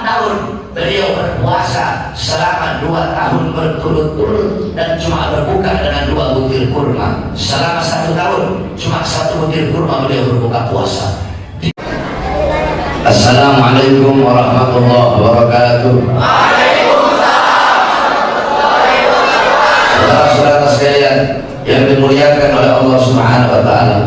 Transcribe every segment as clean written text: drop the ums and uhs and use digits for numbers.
tahun beliau berpuasa selama 2 tahun berturut-turut dan cuma berbuka dengan 2 butir kurma. Selama 1 tahun cuma 1 butir kurma beliau berbuka puasa. Assalamualaikum warahmatullahi wabarakatuh. Saudara-saudara sekalian yang dimuliakan oleh Allah Subhanahu wa taala,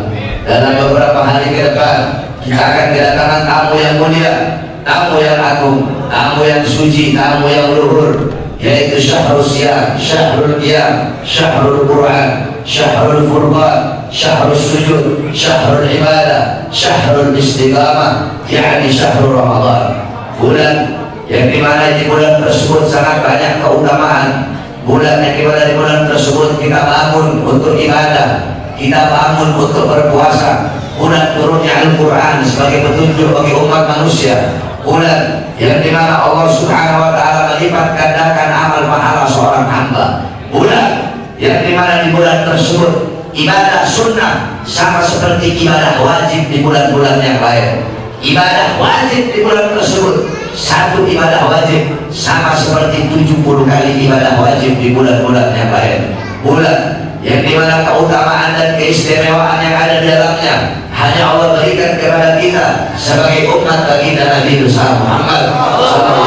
dalam beberapa hari ke depan kita akan kedatangan tamu yang mulia, tamu yang agung, tamu yang suci, tamu yang luhur, yaitu Syahrul Siyam, Syahrul Qiyam, Syahrul Quran, Syahrul Furqan, Syahrul Sujud, Syahrul Ibadah, Syahrul Istiqamah, yakni Syahrul Ramadan. Bulan yang dimana di bulan tersebut sangat banyak keutamaan. Bulan yang dimana di bulan tersebut kita bangun untuk ibadah, kita bangun untuk berpuasa. Bulan turunnya Al-Quran sebagai petunjuk bagi umat manusia. Bulan yang dimana Allah Subhanahu wa taala melipat gandakan amal pahala seorang hamba. Bulan yang dimana di bulan tersebut ibadah sunnah sama seperti ibadah wajib di bulan-bulan yang lain. Ibadah wajib di bulan tersebut, satu ibadah wajib sama seperti 70 kali ibadah wajib di bulan-bulan yang lain. Bulan yang dimana keutamaan dan keistimewaan yang ada di dalamnya hanya Allah berikan kepada kita sebagai umat baginda Nabi besar Muhammad SAW.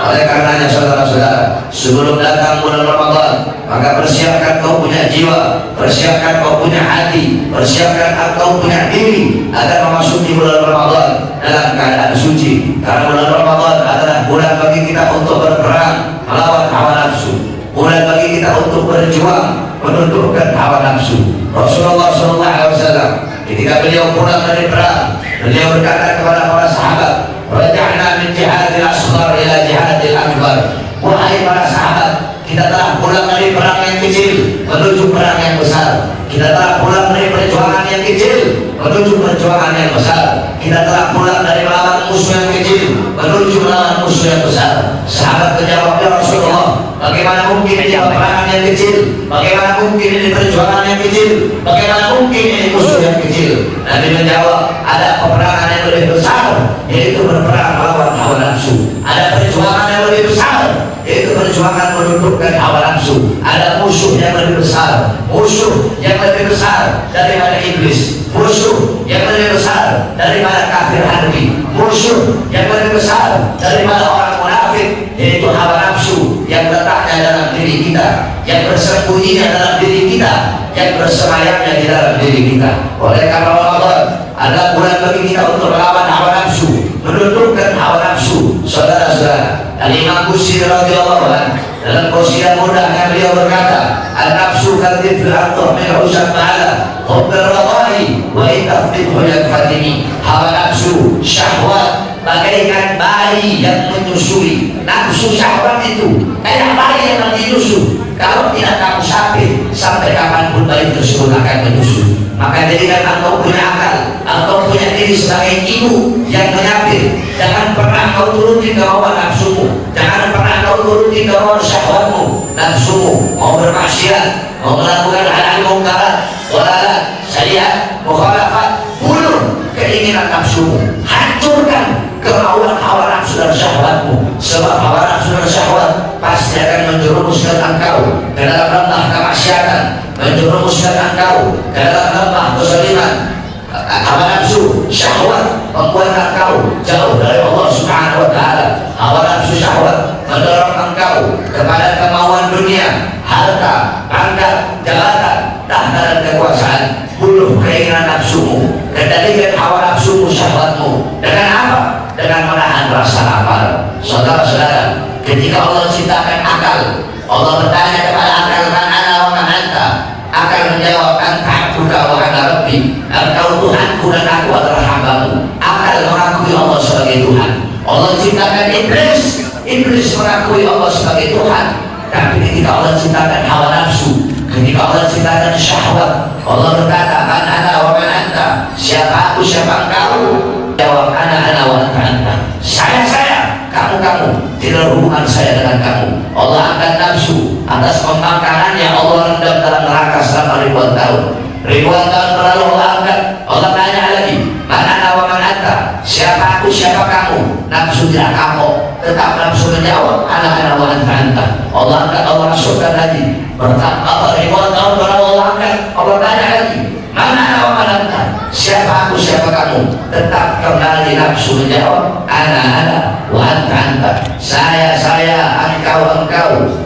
Oleh karenanya saudara-saudara, sebelum datang bulan Ramadan, maka persiapkan kau punya jiwa, persiapkan kau punya hati, persiapkan kau punya diri agar memasuki bulan Ramadan dalam keadaan suci. Karena bulan Ramadan adalah bulan bagi kita untuk berperang melawan hawa nafsu, bulan bagi kita untuk berjuang menundukkan hawa nafsu. Rasulullah SAW ketika beliau pulang dari perang, beliau berkata kepada para sahabat, "Raja'na min jihadil asghar ila jihadil akbar." Wahai para sahabat, kita telah pulang dari perang yang kecil menuju perang yang besar. Kita telah pulang dari perjuangan yang kecil menuju perjuangan yang besar. Kita telah pulang dari melawan musuh yang kecil menuju melawan musuh yang besar. Sahabat menjawab, "Ya Rasulullah, bagaimana mungkin ini peperangan yang kecil? Bagaimana mungkin ini perjuangan yang kecil? Bagaimana mungkin ini musuh yang kecil?" Nabi menjawab, "Ada peperangan yang lebih besar, yaitu berperang melawan hawa nafsu. Ada perjuangan yang lebih besar, yaitu perjuangan menundukkan hawa nafsu. Ada musuh yang lebih besar, musuh yang lebih besar daripada iblis, musuh yang lebih besar daripada kafir harbi, musuh yang lebih besar daripada orang munafik, yaitu hawa nafsu yang letaknya dalam diri kita, yang bersembunyinya dalam diri kita, yang bersemayamnya di dalam diri kita." Oleh karena Ramadan adalah bulan bagi kita untuk melawan hawa nafsu, menundukkan hawa nafsu. Saudara-saudara, Al-Imam Busiri radhiyallahu anhu dalam qasidah mudahnya beliau berkata, "An-nafsu kadhifil antuh min usab ta'ala hubbir radai wa itafdidhu yakfatini." Hawa nafsu, syahwat bagaikan bayi yang menyusui. Nafsu syahwat itu kayak bayi yang menyusui. Kalau tidak kamu sampai kapanpun bayi tersebut akan menyusui. Maka jadikan engkau punya akal, engkau punya diri sebagai ibu yang menyapir. Jangan pernah kau turuti kemauan nafsumu, jangan pernah kau turuti kemauan syahwatmu, nafsumu mau bermaksiat, mau melakukan hal-hal mungkarat, walalat, syariat, mukhalafat, bunuh keinginan nafsumu, hancurkan kemauan hawa nafsu dan syahwatmu. Sebab hawa nafsu dan syahwat pasti akan menjerumuskan engkau ke dalam lembah kemaksiatan, menjerumuskan engkau ke dalam lembah kezaliman. Hawa nafsu, syahwat membuat engkau jauh dari Allah Subhanahu wa taala. Hawa nafsu, syahwat mendorong engkau kepada kemauan dunia, harta, pangkat, jabatan, tahta dan kekuasaan. Bunuh keinginan nafsumu, kendalikan hawa nafsumu, syahwatmu. Dengan apa? Dengan menahan rasa lapar. Saudara-saudara, ketika Allah ciptakan akal, Allah bertanya kepada akal, "Man ana wa man anta?" Akal menjawab, "Anta abduka wa ana rabbi." Engkau Tuhanku dan aku adalah hambamu. Akal mengakui Allah sebagai Tuhan. Allah ciptakan iblis, iblis mengakui Allah sebagai Tuhan. Tapi ketika Allah ciptakan hawa nafsu, ketika Allah ciptakan syahwat, Allah berkata, "Man ana wa man anta?" Siapa aku, siapa engkau? Jawab, "Ana wa anta." Saya, kamu. Tidak ada hubungan saya dengan kamu. Allah angkat nafsu atas pembangkangan yang Allah rendam dalam neraka selama ribuan tahun. Ribuan tahun berlalu Allah angkat. Allah tanya lagi, "Man ana wa man anta?" Siapa aku, aku siapa kamu? Nafsu tidak kapok, tetap nafsu menjawab ana wa anta. Allah angkat, Allah masukkan lagi. Bertambah ribuan tahun baru Allah angkat, Allah tanya lagi, mana ana wa anta? Siapa aku, siapa kamu? Tetap kembali nafsu menjawab ana wa anta. Saya, engkau,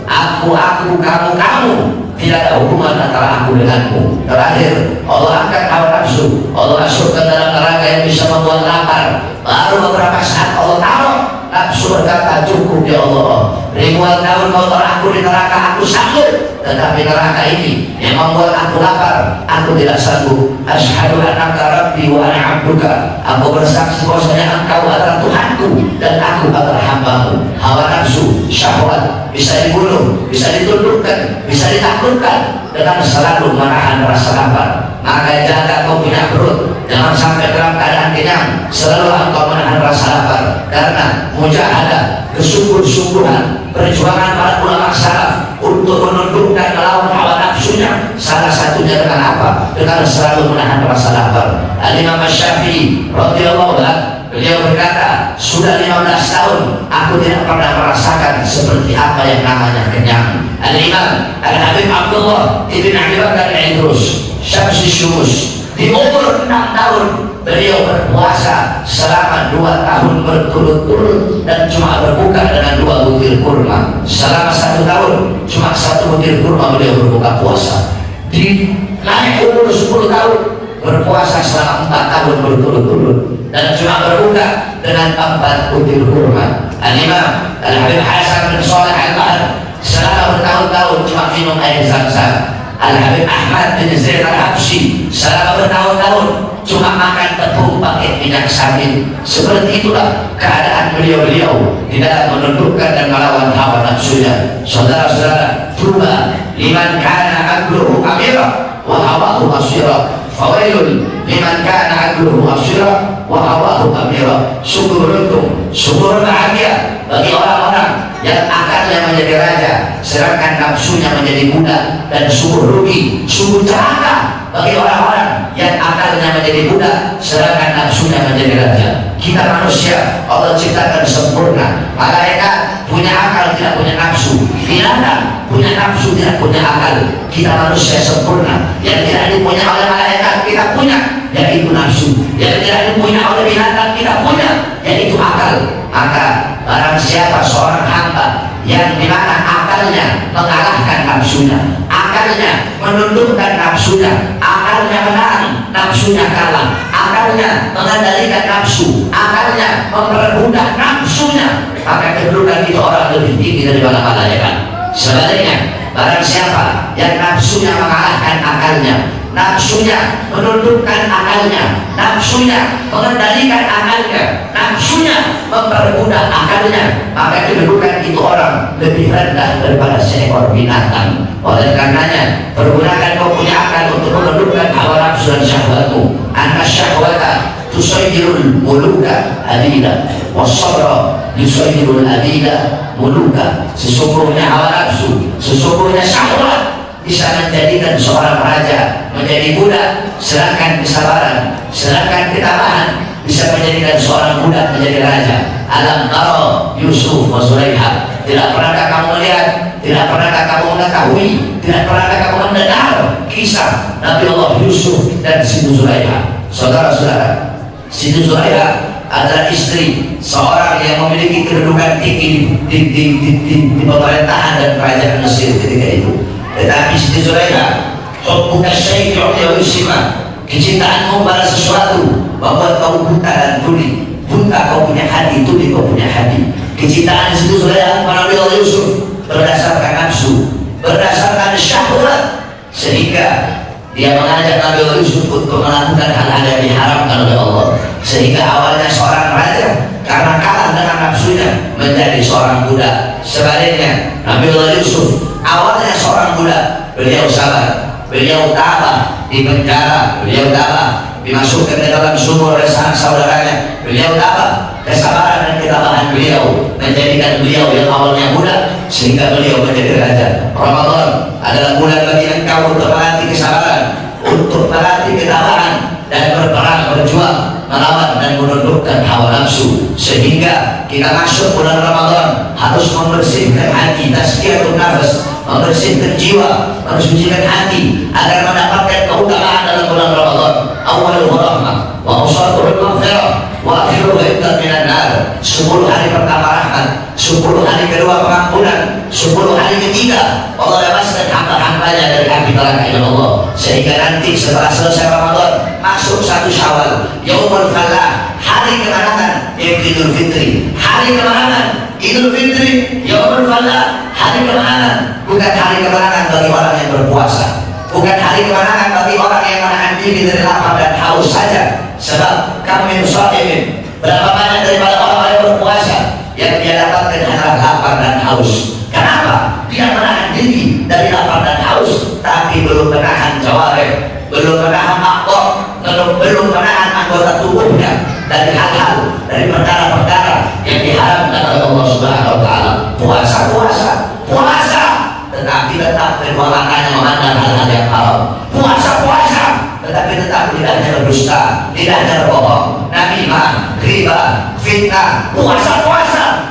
aku, kamu. Tidak ada hubungan antara aku denganmu. Terakhir, Allah angkat hawa nafsu, Allah masukkan dalam neraka yang bisa membuat lapar. Baru beberapa saat Allah taruh, nafsu berkata, cukup ya Allah. Ribuan tahun kau taruh aku di neraka, aku sanggup. Tetapi neraka ini yang membuat aku lapar, aku tidak sanggup. Asyhadu annaka rabbi wa ana abduka. Aku bersaksi bahwasanya engkau adalah Tuhanku dan aku adalah hambamu. Hawa nafsu, syahwat bisa dibunuh, bisa ditundukkan, bisa ditaklukkan dengan selalu menahan rasa lapar. Maka jaga kau punya perut, jangan sampai dalam keadaan kenyang. Selalu engkau menahan rasa lapar, karena mujahadah, kesungguh-sungguhan perjuangan para ulama salaf untuk menundukkan melawan hawa nafsunya, salah satunya dengan apa? Dengan selalu menahan rasa lapar. Al-Imam Syafi'i radhiyallahu anhu, beliau berkata, sudah 15 tahun aku tidak pernah merasakan seperti apa yang namanya kenyang. Al-Imam Al-Habib Abdullah Ibn Abi Bakar Al-Idrus Syamsi Syumus, di umur 6 tahun beliau berpuasa selama 2 tahun berturut-turut dan cuma berbuka dengan 2 butir kurma. Selama 1 tahun cuma 1 butir kurma beliau berbuka puasa. Di naik umur 10 tahun berpuasa selama 4 tahun berturut-turut dan cuma berbuka dengan 4 butir kurma. Al-Imam Al-Habib Hasan bin Shalih Al-Bahar selama bertahun-tahun cuma minum air Zam-Zam. Al-Habib Ahmad bin Zaid Al-Habsyi selama bertahun-tahun cuma makan tepung pakai minyak sawit. Seperti itulah keadaan beliau-beliau di dalam menundukkan dan melawan hawa nafsunya. Saudara-saudara, tuba liman kana aqluhu amira wa hawahu asira, fawailun liman kana aqluhu asira wa hawahu amira. Sungguh beruntung, sungguh bahagia bagi orang-orang yang akalnya menjadi raja sedangkan nafsunya menjadi budak, dan sungguh rugi, sungguh celaka bagi orang-orang yang akalnya menjadi budak sedangkan nafsunya menjadi raja. Kita manusia Allah ciptakan sempurna. Malaikat punya akal, tidak punya nafsu. Binatang punya nafsu, tidak punya akal. Kita manusia sempurna. Yang tidak dipunya oleh malaikat kita punya, yaitu nafsu. Yang tidak dipunya oleh binatang kita punya, yaitu akal. Maka barang siapa seorang hamba yang dimana akalnya mengalahkan nafsunya, akalnya menundukkan nafsunya, akalnya menang, nafsunya kalah, akalnya mengendalikan nafsu, akalnya mempermudah nafsunya, maka kedudukan itu orang lebih tinggi daripada malaikat. Sebaliknya, barang siapa yang nafsunya mengalahkan akalnya, nafsunya menundukkan akalnya, nafsunya mengendalikan akalnya, nafsunya mempermudah akalnya, maka kedudukan itu orang lebih rendah daripada seekor binatang. Oleh karenanya, pergunakan kau punya akal untuk menundukkan hawa nafsu dan syahwatmu. Anna syahwata tusayyirul muluka adila, wasabra yusayyirul adila muluka. Sesungguhnya hawa nafsu, sesungguhnya syahwat bisa menjadikan seorang raja menjadi budak, sedangkan kesabaran, sedangkan ketabahan bisa menjadikan seorang budak menjadi raja. Alam taro Yusuf wa Zulaikha, tidak pernahkah kamu melihat, tidak pernahkah kamu mengetahui, tidak pernahkah kamu mendengar kisah Nabi Allah Yusuf dan Siti Zulaikha? Saudara-saudara, Siti Zulaikha adalah istri seorang yang memiliki kedudukan tinggi di pemerintahan dan kerajaan Mesir ketika itu. Tetapi Siti Zulaikha, hubbuka syai' yu'ti usima, kecintaanmu pada sesuatu membuat kau buta dan tuli. Buta kau punya hati, tuli kau punya hati. Kecintaan Siti Zulaikha kepada Nabi Allah Yusuf berdasarkan nafsu, berdasarkan syahwat, sehingga dia mengajak Nabi Allah Yusuf untuk melakukan hal-hal yang diharamkan oleh Allah. Sehingga awalnya seorang raja karena kalah dengan nafsunya menjadi seorang budak. Sebaliknya, Nabi Allah Yusuf awalnya seorang budak, beliau sabar, beliau tabah di penjara, beliau tabah dimasukkan ke dalam sumur oleh sanak saudaranya, beliau tabah. Kesabaran dan ketabahan beliau menjadikan beliau yang awalnya budak sehingga beliau menjadi raja. Ramadan adalah bulan bagi engkau untuk melatih kesabaran, untuk melatih ketabahan, dan berperang berjuang melawan dan menundukkan hawa nafsu, sehingga kita masuk bulan Ramadan harus membersihkan hati, tazkiyatun nafas, membersihkan jiwa, mensucikan hati agar mendapatkan keutamaan dalam bulan Ramadan. Awalul rahmah wa awsatuhul maghfirah wa akhiruhu iddat minan nar. 10 hari pertama rahmat, 10 hari kedua pengampunan, 10 hari ketiga Allah bebaskan hamba-hambanya dari api neraka ya Allah, sehingga nanti setelah selesai Ramadan masuk 1 Syawal, Yaumul Falah, hari kemenangan, yaitu Idul Fitri. Hari kemenangan Idul Fitri, Yaumul Falah, hari kemenangan, bukan hari kemenangan bagi orang yang berpuasa, bukan hari kemenangan bagi orang yang menahan diri dari lapar dan haus saja. Sebab kami shaimin, berapa banyak daripada orang yang berpuasa yang dia dapatkan hanyalah lapar dan haus. Kenapa? Dia menahan diri dari lapar dan haus, tapi belum menahan jawareh, belum menahan aktor, belum menahan anggota tubuhnya dari hal-hal, dari perkara-perkara yang diharamkan oleh Allah Subhanahu wa Ta'ala. Puasa, tetapi tetap kedua matanya memandang hal-hal yang haram. Puasa, tetapi tetap lidahnya berdusta, lidahnya berbohong, namimah, riba, fitnah. Puasa,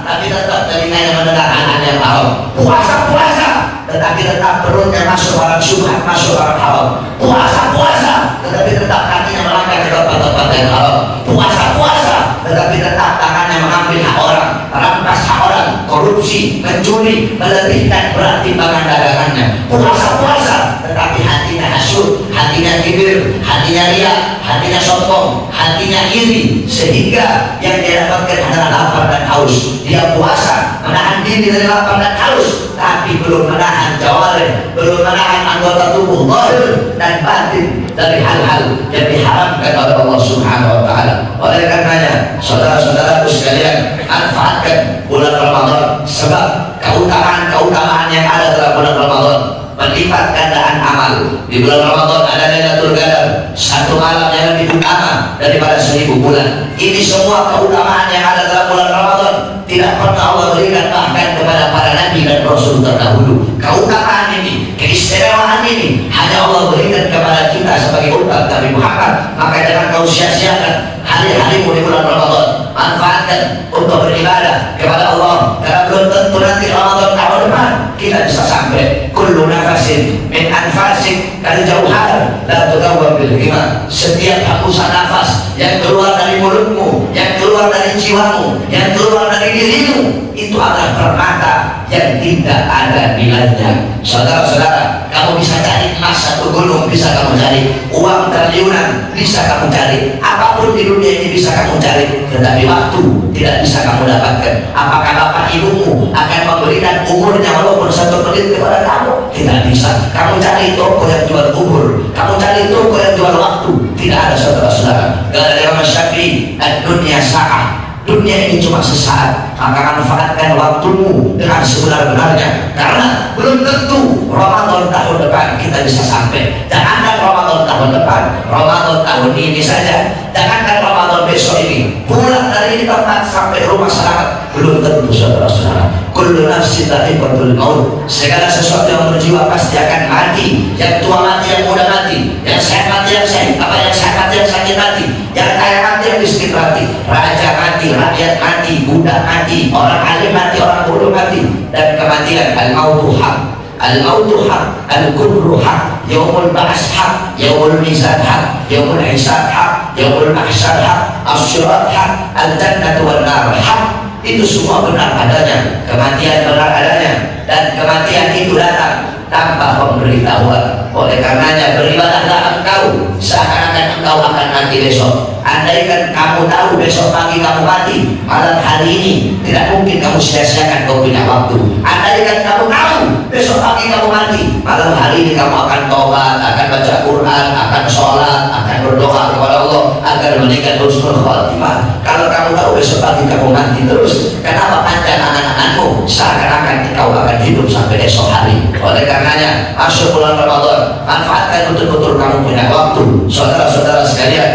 tapi tetap telinganya mendengar hal-hal yang haram. Puasa, tetapi tetap perutnya masuk orang syubhat, masuk orang haram. Puasa, tetapi tetap kakinya melangkah ke tempat-tempat yang haram. Puasa, tetapi tetap tangannya mengambil hak orang, merampas hak orang, korupsi, mencuri, melebihkan berat timbangan dagangannya. Puasa, tetapi hatinya hasyud, hatinya kibir, hatinya riya, hatinya sombong, hatinya iri, sehingga yang dia dapatkan adalah lapar dan haus. Dia puasa, menahan diri dari lapar dan haus, tapi belum menahan jawareh, belum menahan anggota tubuh zahir dan batin dari hal-hal yang diharamkan oleh Allah Subhanahu wa Ta'ala. Oleh karenanya, saudara-saudaraku sekalian, manfaatkan bulan Ramadan, sebab keutamaan yang ada dalam bulan Ramadan melipat gandaan amal. Di bulan Ramadan ada Lailatul Qadar, 1 malam yang lebih utama daripada 1000 bulan. Ini semua keutamaan yang ada dalam bulan Ramadan tidak pernah Allah berikan bahkan kepada para nabi dan rasul terdahulu. Keutamaan ini, keistimewaan ini hanya Allah berikan kepada kita sebagai umat Nabi Muhammad. Maka jangan kau sia-siakan hari-harimu di bulan Ramadan. Manfaatkan untuk beribadah kepada Allah, karena belum tentu nanti Ramadan tahun depan kita bisa sampai. Kullu nafasin min anfasik kal jauhar la tudawwam bil himam. Setiap hembusan nafas yang keluar dari mulutmu, yang keluar dari jiwamu, yang keluar dari dirimu, itu adalah permata yang tidak ada nilainya. Saudara-saudara, kamu bisa cari emas 1 gunung, bisa kamu cari uang triliunan, bisa kamu cari apapun di dunia ini, bisa kamu cari, tetapi waktu tidak bisa kamu dapatkan. Apakah bapak ibumu akan memberikan umurnya walaupun 1 menit kepada kamu? Tidak bisa. Kamu cari toko yang jual umur, kamu cari toko yang jual waktu, tidak ada, saudara-saudara. Kata Imam Syafi'i, ad-dunya sa'ah, dunia ini cuma sesaat, maka manfaatkan waktumu dengan sebenar-benarnya, karena belum tentu Ramadan tahun depan kita bisa sampai. Jangankan Ramadan tahun depan, Ramadan tahun ini saja, jangankan Ramadan besok ini, pulang dari tempat sampai rumah selamat, belum tentu, saudara-saudara. Kullu nafsin dha'iqatul maut, segala sesuatu yang berjiwa pasti akan mati. Yang tua mati, yang muda mati, yang sehat mati, yang sehat yang sehat mati, yang sakit mati, yang kaya mati, yang miskin mati, raja mati, rakyat mati, budak mati, orang alim mati, orang bodoh mati. Dan kematian, al-mautu haq, al-mautu haq, al-kubru haq, yaumul ba'as haq, yaumul mizan haq, yaumul hisab haq, yaumul mahsyar haq, as-sirat haq, al-jannatu wal nar haq. Itu semua benar adanya, kematian benar adanya, dan kematian itu datang tanpa pemberitahuan. Oleh karenanya beribadahlah engkau seakan-akan engkau akan mati besok. Andaikan kamu tahu besok pagi kamu mati, malam hari ini tidak mungkin kamu sia-siakan kau punya waktu. Andaikan kamu tahu besok pagi kamu mati, malam hari ini kamu akan tobat, akan baca Quran, akan sholat, akan berdoa kepada Allah agar meningkat husnul khatimah. Kalau kamu tahu besok pagi kamu mati terus, kenapa panjang anak-anakmu seakan-akan kau akan hidup sampai esok hari? Oleh karenanya masuk bulan Ramadan, manfaatkan betul-betul kamu punya waktu. Saudara-saudara sekalian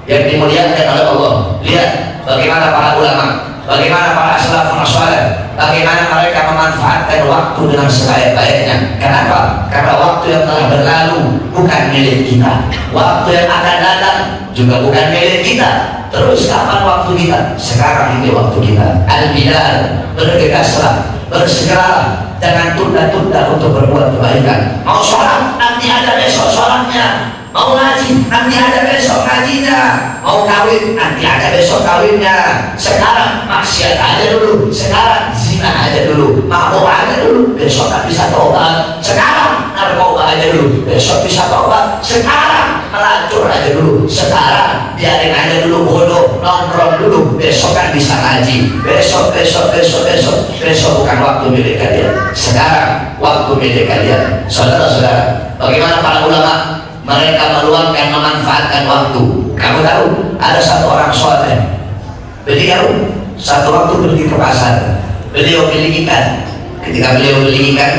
yang dimuliakan oleh Allah, lihat bagaimana para ulama, bagaimana para salafun saleh, bagaimana mereka memanfaatkan waktu dengan sebaik-baiknya. Kenapa? Karena waktu yang telah berlalu bukan milik kita, waktu yang akan datang juga bukan milik kita. Terus kapan waktu kita? Sekarang ini waktu kita. Al-Bilal, bergegaslah, bersegeralah, jangan tunda-tunda untuk berbuat kebaikan. Mau sholat, nanti ada besok sholatnya. Mau ngaji, nanti ada besok ngajinya. Mau kawin, nanti ada besok kawinnya. Sekarang maksiat aja dulu, sekarang zina aja dulu, mabuk aja dulu, besok tak bisa tobat. Sekarang narkoba aja dulu, besok bisa tobat. Sekarang melacur aja dulu, sekarang biarin aja dulu bodoh, nongkrong dulu, besok kan bisa ngaji. Besok bukan waktu milik kalian. Sekarang waktu milik kalian. Saudara-saudara, bagaimana para ulama? Mereka meluangkan, memanfaatkan waktu. Kamu tahu, ada satu orang soleh, beliau satu waktu pergi ke pasar, beliau beli ikan. Ketika beliau beli ikan,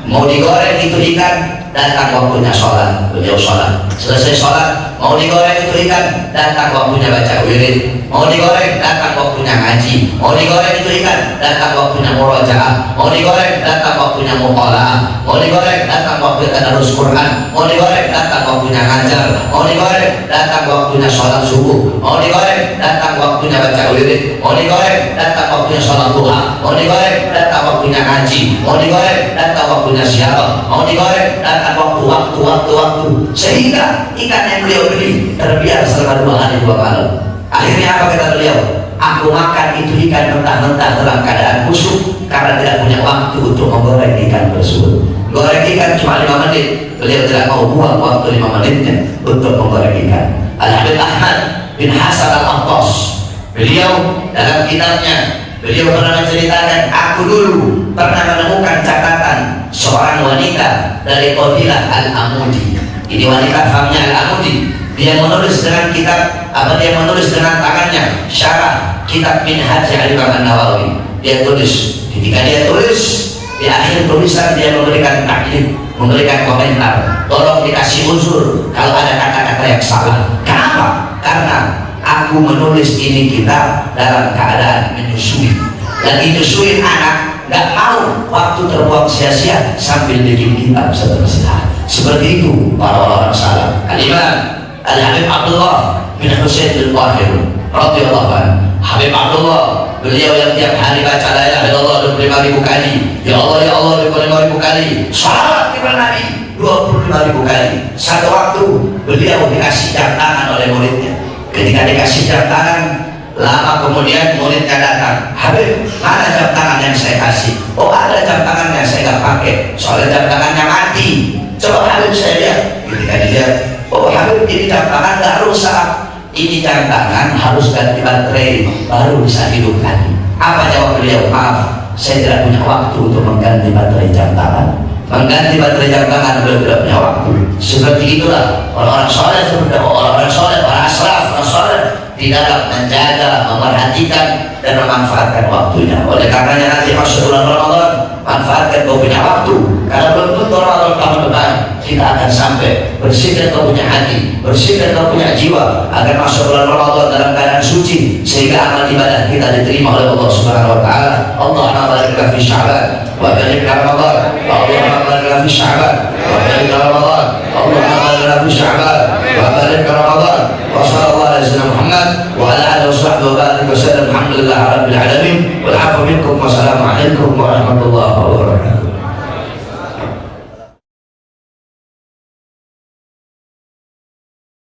mau digoreng itu ikan, datang waktunya sholat, beliau sholat. Selesai sholat, mau digoreng itu ikan, datang waktunya baca wirid. Mau digoreng, datang waktunya ngaji. Mau digoreng itu ikan, datang waktunya murojaah. Mau digoreng, datang waktunya muqalaah. Mau digoreng, datang waktunya tadarus Quran. Mau digoreng, datang waktunya ngajar. Mau digoreng, datang waktunya sholat subuh. Mau digoreng, datang waktunya baca wirid. Mau digoreng, datang waktunya sholat duha. Mau digoreng, datang waktunya ngaji. Mau digoreng, datang waktunya siapa. Mau digoreng, datang waktu. Sehingga ikan yang beliau beli terbiar selama 2 hari 2 malam. Akhirnya apa kata beliau? Aku makan itu ikan mentah-mentah dalam keadaan busuk karena tidak punya waktu untuk menggoreng ikan tersebut. Goreng ikan cuma 5 menit, beliau tidak mau buang waktu 5 menitnya untuk menggoreng ikan. Al-Habib Ahmad bin Hasan Al-Attas, beliau dalam kitabnya, beliau pernah menceritakan, aku dulu pernah menemukan catatan seorang wanita dari Qabilah Al-Amudi. Ini wanita famnya Al-Amudi. Dia menulis dengan kitab, dia menulis dengan tangannya syarah kitab Minhaj Al-Imam An-Nawawi. Dia tulis, ketika dia tulis, di akhir tulisan dia memberikan taklid, memberikan komentar, tolong dikasih uzur kalau ada kata-kata yang salah. Kenapa? Karena aku menulis ini kitab dalam keadaan menyusui, lagi nyusuin anak, nggak mau waktu terbuang sia-sia sambil bikin kitab seperti itu para orang salah. Al-Imam Al-Habib Abdullah bin Husain Al-Tahir radhiyallahu anhu, Habib Abdullah, beliau yang tiap hari baca la ilaha illallah 25.000 kali, ya Allah 25.000 kali, salawat kepada Nabi 25.000 kali. Satu waktu beliau dikasih jam tangan oleh muridnya. Ketika dikasih jam tangan, lama kemudian muridnya datang, Habib, mana jam tangan yang saya kasih? Oh, ada jam tangan yang saya nggak pakai, soalnya jam tangannya mati. Coba Habib saya lihat. Ketika dilihat, oh Habib, ini jam tangan nggak rusak, ini jam tangan harus ganti baterai baru bisa hidup lagi. Apa jawab beliau? Maaf, saya tidak punya waktu untuk mengganti baterai jam tangan. Mengganti baterai jam tangan beliau tidak punya waktu. Seperti itulah orang-orang soleh, seperti orang-orang soleh, para asraf, orang soleh di dalam menjaga, memerhatikan dan memanfaatkan waktunya. Oleh karenanya nanti masuk bulan Ramadan, manfaatkan kau punya waktu, karena belum tentu Ramadan tahun depan kita akan sampai. Bersihkan kau punya hati, bersihkan kau punya jiwa agar masuk bulan Ramadan dalam keadaan suci, sehingga amal ibadah kita diterima oleh Allah Subhanahu wa taala. Allahumma barik lana fi Sya'ban wa barik lana Ramadan, Allahumma barik lana fi Sya'ban wa barik lana Ramadan, Allahumma barik lana fi Sya'ban wa barik lana Ramadan. Wa sallallahu alaihi wasallam Muhammad wa ala alihi wa sahbihi wa barik wa sallam. Alhamdulillah rabbil alamin. Wal 'afwu minkum wa assalamu alaikum warahmatullahi wabarakatuh.